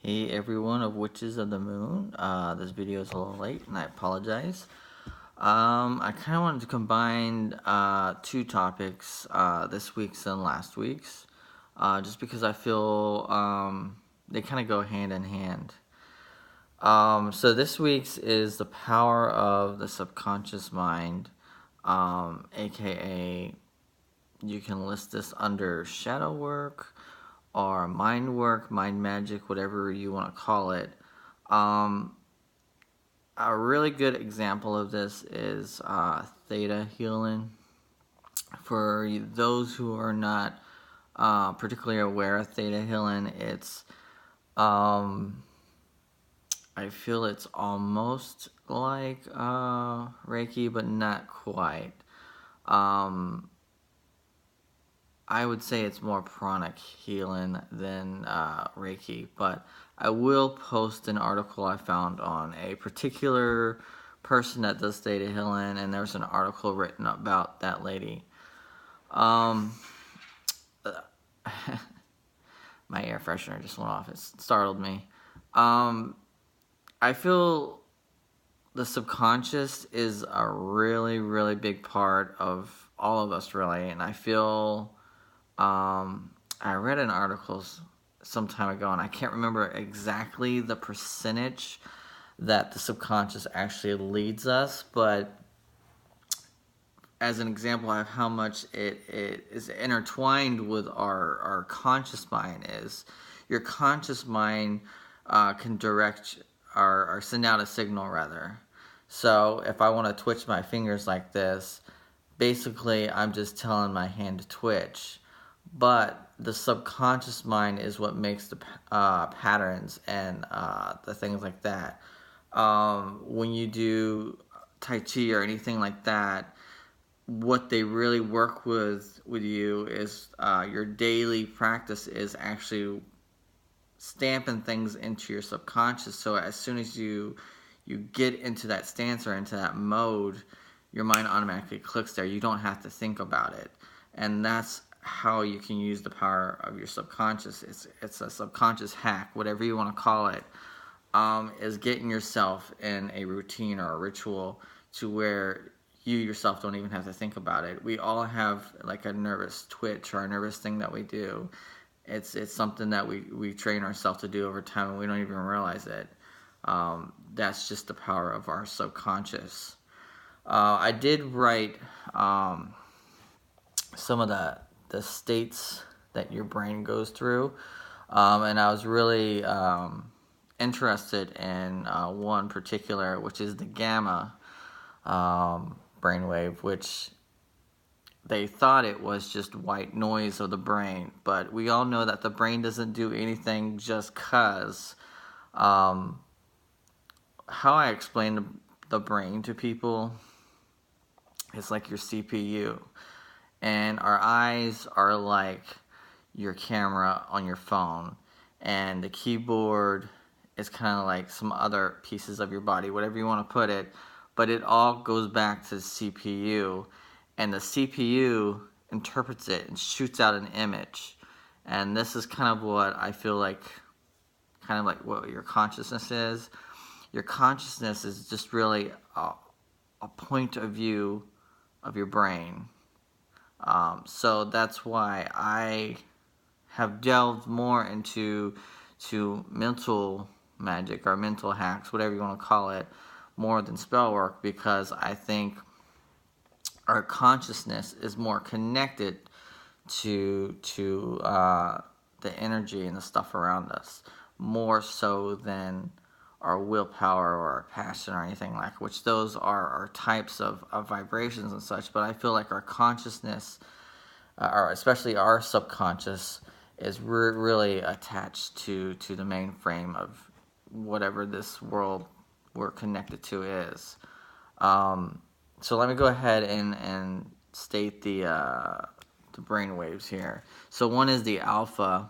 Hey everyone of Witches of the Moon. This video is a little late and I apologize. I kind of wanted to combine two topics, this week's and last week's, just because I feel they kind of go hand in hand. So this week's is the power of the subconscious mind, aka you can list this under shadow work or mind work, mind magic, whatever you want to call it. Um, a really good example of this is theta healing. For those who are not particularly aware of theta healing, it's I feel it's almost like Reiki, but not quite. Um, I would say it's more pranic healing than Reiki, but I will post an article I found on a particular person that does theta healing, and there's an article written about that lady. My air freshener just went off. It startled me. I feel the subconscious is a really, really big part of all of us, really, and I feel I read an article some time ago, and I can't remember exactly the percentage that the subconscious actually leads us, but as an example of how much it is intertwined with our conscious mind is, your conscious mind can direct or send out a signal rather. So if I want to twitch my fingers like this, basically I'm just telling my hand to twitch, but the subconscious mind is what makes the patterns and the things like that. When you do Tai Chi or anything like that, what they really work with you is your daily practice is actually stamping things into your subconscious. So as soon as you get into that stance or into that mode, your mind automatically clicks there. You don't have to think about it, and that's how you can use the power of your subconscious. It's a subconscious hack, whatever you want to call it. Is getting yourself in a routine or a ritual to where you yourself don't even have to think about it. We all have like a nervous twitch or a nervous thing that we do. It's something that we train ourselves to do over time and we don't even realize it. That's just the power of our subconscious. I did write some of the states that your brain goes through, and I was really interested in one particular, which is the gamma brainwave, which they thought it was just white noise of the brain, but we all know that the brain doesn't do anything just cause. How I explain the brain to people is like your CPU, and our eyes are like your camera on your phone, and the keyboard is kind of like some other pieces of your body, whatever you want to put it, but it all goes back to the CPU, and the CPU interprets it and shoots out an image. And this is kind of what I feel like, kind of like what your consciousness is. Your consciousness is just really a point of view of your brain. So that's why I have delved more into mental magic or mental hacks, whatever you want to call it, more than spell work, because I think our consciousness is more connected to the energy and the stuff around us, more so than our willpower or our passion or anything like, which those are types of vibrations and such. But I feel like our consciousness, or especially our subconscious, is really attached to the mainframe of whatever this world we're connected to is. So let me go ahead and state the brain waves here. So one is the alpha,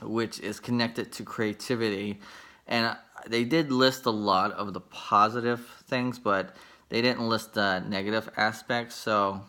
which is connected to creativity, and they did list a lot of the positive things, but they didn't list the negative aspects. So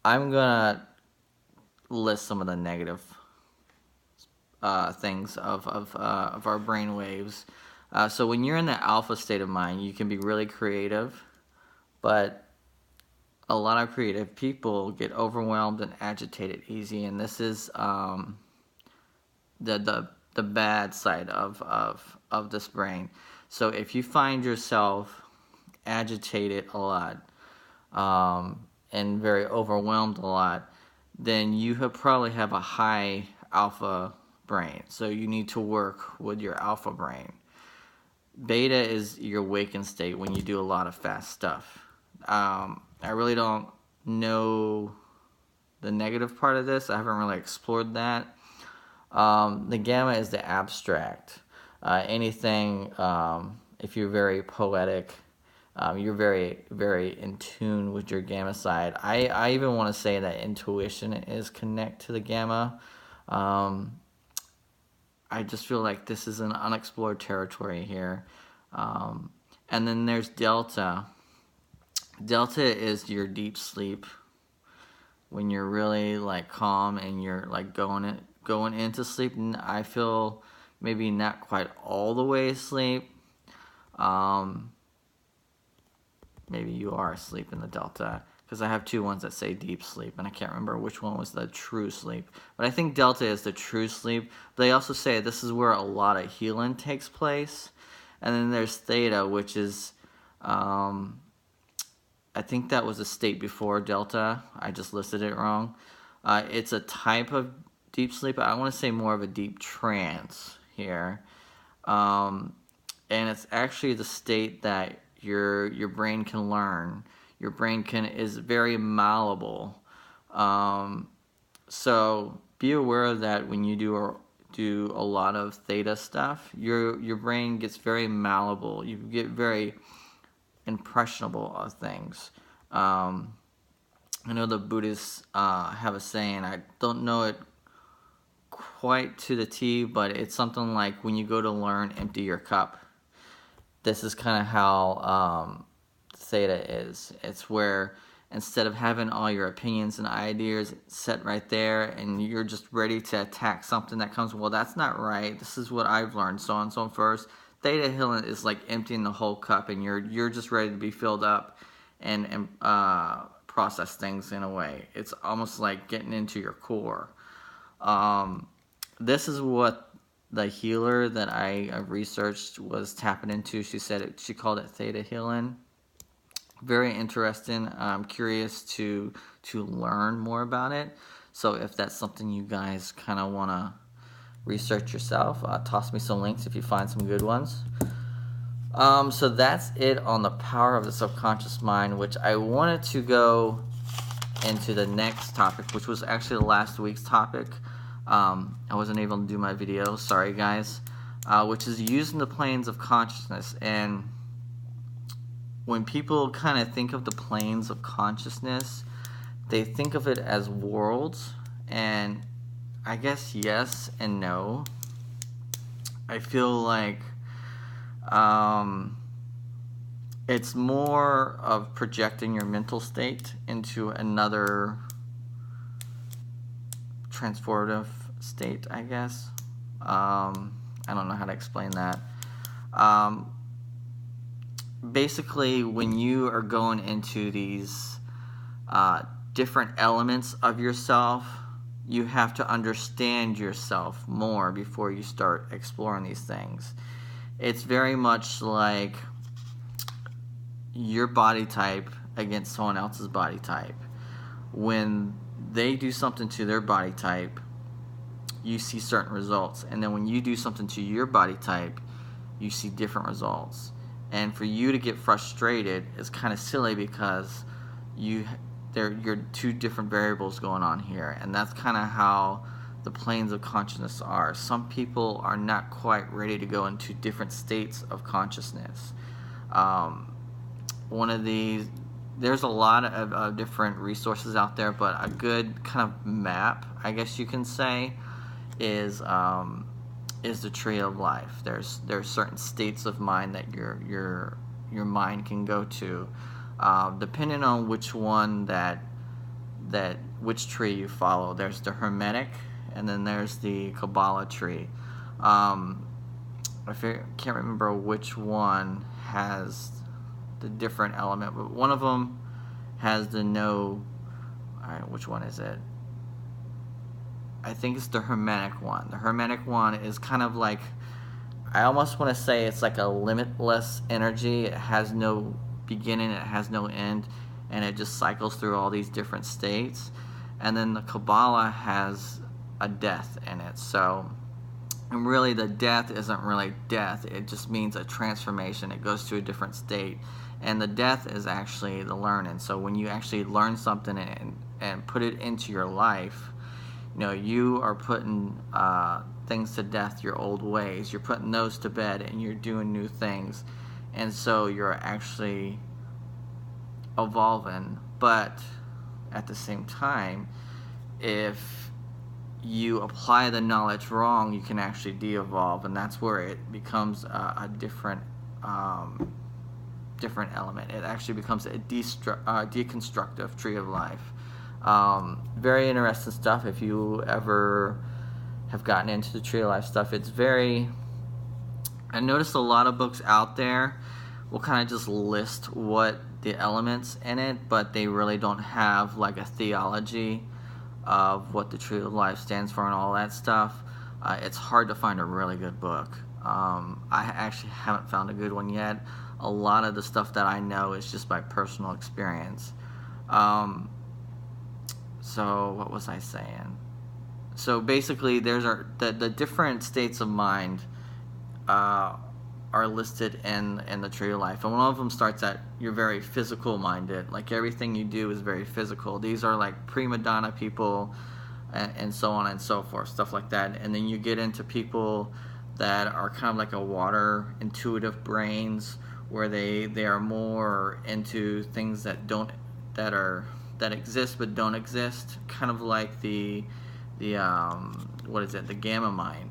I'm gonna list some of the negative things of our brain waves. So when you're in the alpha state of mind, you can be really creative, but a lot of creative people get overwhelmed and agitated easy, and this is the bad side of this brain. So if you find yourself agitated a lot, and very overwhelmed a lot, then you probably have a high alpha brain. So you need to work with your alpha brain. Beta is your wakened state when you do a lot of fast stuff. I really don't know the negative part of this. I haven't really explored that. The gamma is the abstract. Anything, if you're very poetic, you're very, very in tune with your gamma side. I even want to say that intuition is connect to the gamma. I just feel like this is an unexplored territory here. And then there's delta. Delta is your deep sleep, when you're really like calm and you're like going into sleep. I feel maybe not quite all the way asleep. Maybe you are asleep in the delta, because I have two ones that say deep sleep, and I can't remember which one was the true sleep. But I think delta is the true sleep. But they also say this is where a lot of healing takes place. And then there's theta, which is, I think that was a state before delta. I just listed it wrong. It's a type of deep sleep. I want to say more of a deep trance here. And it's actually the state that your brain can learn. Your brain is very malleable. So be aware of that when you do a lot of theta stuff. Your brain gets very malleable. You get very impressionable of things. I know the Buddhists have a saying. I don't know it quite to the T, but it's something like, when you go to learn, empty your cup. This is kind of how theta is. It's where, instead of having all your opinions and ideas set right there, and you're just ready to attack something that comes, well, that's not right, this is what I've learned, so on and so forth. Theta healing is like emptying the whole cup, and you're just ready to be filled up and process things in a way. It's almost like getting into your core. This is what the healer that I researched was tapping into. She called it theta healing. Very interesting. I'm curious to learn more about it. So if that's something you guys kind of want to research yourself, toss me some links if you find some good ones. So that's it on the power of the subconscious mind, which I wanted to go into the next topic, which was actually last week's topic. I wasn't able to do my video, sorry guys, which is using the planes of consciousness. And when people kind of think of the planes of consciousness, they think of it as worlds, and I guess yes and no. I feel like it's more of projecting your mental state into another transformative state, I guess. I don't know how to explain that. Basically, when you are going into these different elements of yourself, you have to understand yourself more before you start exploring these things. It's very much like your body type against someone else's body type. When they do something to their body type, you see certain results. And then when you do something to your body type, you see different results. And for you to get frustrated is kind of silly, because you're two different variables going on here. And that's kind of how the planes of consciousness are. Some people are not quite ready to go into different states of consciousness. There's a lot of different resources out there, but a good kind of map, I guess you can say, is the tree of life. There's certain states of mind that your mind can go to, depending on which one which tree you follow. There's the Hermetic, and then there's the Kabbalah tree. Can't remember which one has the different element, but one of them has the no. Alright, which one is it? I think it's the Hermetic one. The Hermetic one is kind of like, I almost want to say it's like a limitless energy. It has no beginning, it has no end, and it just cycles through all these different states. And then the Kabbalah has a death in it. So, and really the death isn't really death. It just means a transformation. It goes to a different state. And the death is actually the learning. So when you actually learn something and put it into your life, you know, you are putting things to death, your old ways. You're putting those to bed and you're doing new things. And so you're actually evolving. But at the same time, if you apply the knowledge wrong, you can actually de-evolve, and that's where it becomes a different different element. It actually becomes a deconstructive tree of life. Very interesting stuff. If you ever have gotten into the tree of life stuff, it's very, I noticed a lot of books out there will kind of just list what the elements in it, but they really don't have like a theology of what the tree of life stands for and all that stuff. It's hard to find a really good book. I actually haven't found a good one yet. A lot of the stuff that I know is just by personal experience. So what was I saying? So basically, there's the different states of mind are listed in the tree of life, and one of them starts at you're very physical minded. Like everything you do is very physical. These are like prima donna people, and so on and so forth, stuff like that. And then you get into people that are kind of like a water intuitive brains, where they are more into things that exist but don't exist, kind of like the what is it, the gamma mind,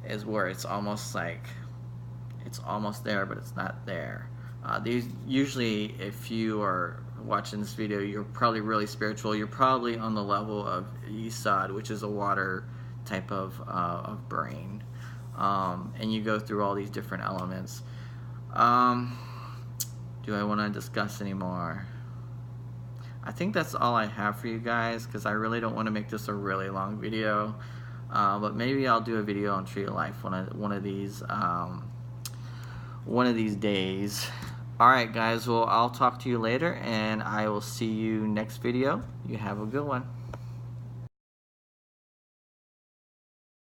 is where it's almost like it's almost there but it's not there. These usually, if you are watching this video, you're probably really spiritual. You're probably on the level of Yesod, which is a water type of brain, and you go through all these different elements. Do I want to discuss any more? I think that's all I have for you guys, because I really don't want to make this a really long video. But maybe I'll do a video on Tree of Life one of these days. Alright guys, well, I'll talk to you later, and I will see you next video. You have a good one.